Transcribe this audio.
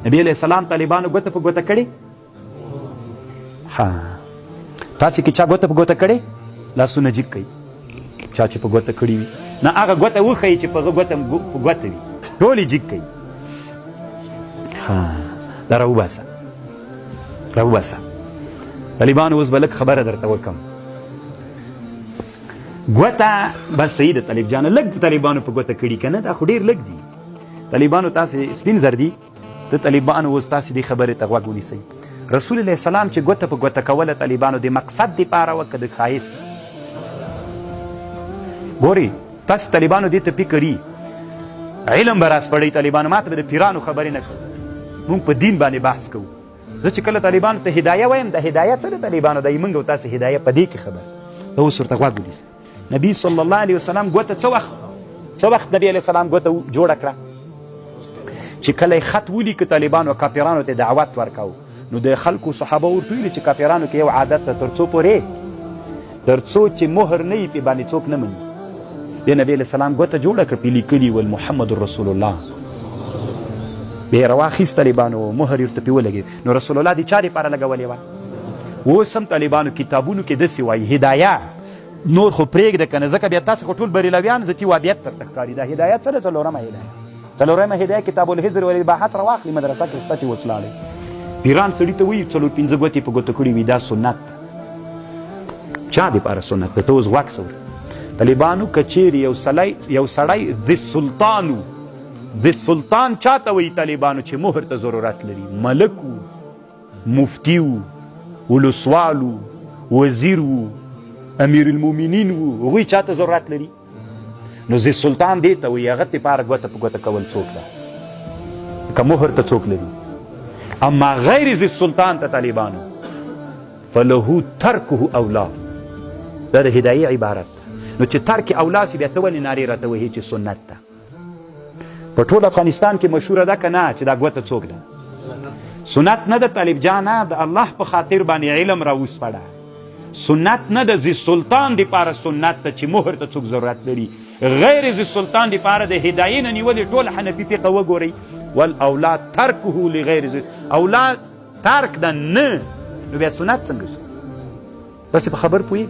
نبی علیه السلام طالبانو ګوته په ګوته کړې؟ ها تاسې کې چا ګوته په ګوته کړې؟ لاسونه جګ کوي چا چې په ګوته کړي وي، نه هغه ګوته وښیي چې په ګوته وي، ټول یې جګ کوي. دا راوباسه طالبانو. اوس به لږ خبره درته وکړم. ګوته بس صحیح ده طالب جانه، لږ طالبانو په ګوته کړي که نه، دا خو ډېر لږ دي طالبانو. تاسې سپین زر دي د طالبانو، اوس تاسې دې خبرې ته غوږ ونیسئ. رسول الله السلام چې ګوته په ګوته کوله طالبانو د مقصد دپاره وه که د ښایست؟ ګورئ تاسې طالبانو دې ته فکر وي علم به راسپړئ طالبانو، ما ته به د پیرانو خبرې نه کوو، مونږ په دین باندې بحث کوو. زه چې کله طالبانو ته هدایه وایم، د هدایه څه د طالبانو دی؟ موږ او تاسې هدایه په دې کې خبر ته اوس ورته غوږ ونیسئ. نبي صلی الله علیه وسلم ګوته څه وخت نبي علیه السلام ګوته جوړه کړه؟ چې کله یې خط ولیکه طالبانو کافرانو ته دعوت ورکاو، نو د خلکو صحابه ورته ویلي چې کافرانو کې یو عادت ده، تر څو چې مهر نه وي پې باندې څوک نه مني. د نبي علیه السلام ګوته جوړه کړه، پې لیکلي ول محمد رسول الله، بیا یې راواخیست طالبانو، مهر یې ورته پې ولګېد. نو رسول الله د چا دپاره لګولې وه؟ اوس هم طالبانو کتابونو کې داسې وایي هدایه، نور خو پرېږده که نه، ځکه بیا تاسې خو ټول بریلویان ذاتي وابیت درته ښکاري. دا هدایت څه ده؟ څلورمه هدایه کتاب الحزر والاباحت راواخلي مدرسه کې شته چې اوس لاړئ. پیران سړي ته وایي 4-5 ګوتې په ګوته کړي وي، دا سنت ده. چا دپاره سنت ده؟ ته اوس غوږ شه طالبانو. که چیرې یو سړی د سلطان چا ته وایي طالبانو چې مهر ته ضرورت لري؟ ملک و، مفتی و، ولسوال و، وزیر و، امیر المؤمنین و، هغوی چا ته ضرورت لري؟ نو ذی سلطان دی ته وایي هغه دپاره ګوته په ګوته کول څوک ده؟ که مهر ته څوک لري؟ اما غیر ذی سلطان ته طالبانو فله ترکه اولا. دا د هدایې عبارت. نو چې ترک اولا سي بیا ته ولې نارې راته وهي چې سنت ده؟ په ټول افغانستان کې مشهوره ده که نه چې دا ګوته څوک ده؟ سنت نه ده طالب جانه، د الله په خاطر باندې علم راوسپړه. سنت نه ده ذی سلطان دپاره سنت ده چې مهر ته څوک ضرورت لري. غیر ذی سلطان دپاره د هدایې نه نیولې ټول حنفي فقه وګورئ. والاولاد ترکه لغیر ذی، اولاد ترک ده نه، نو بیا سنت څنګه شو؟ داسې په خبر پوهېږي؟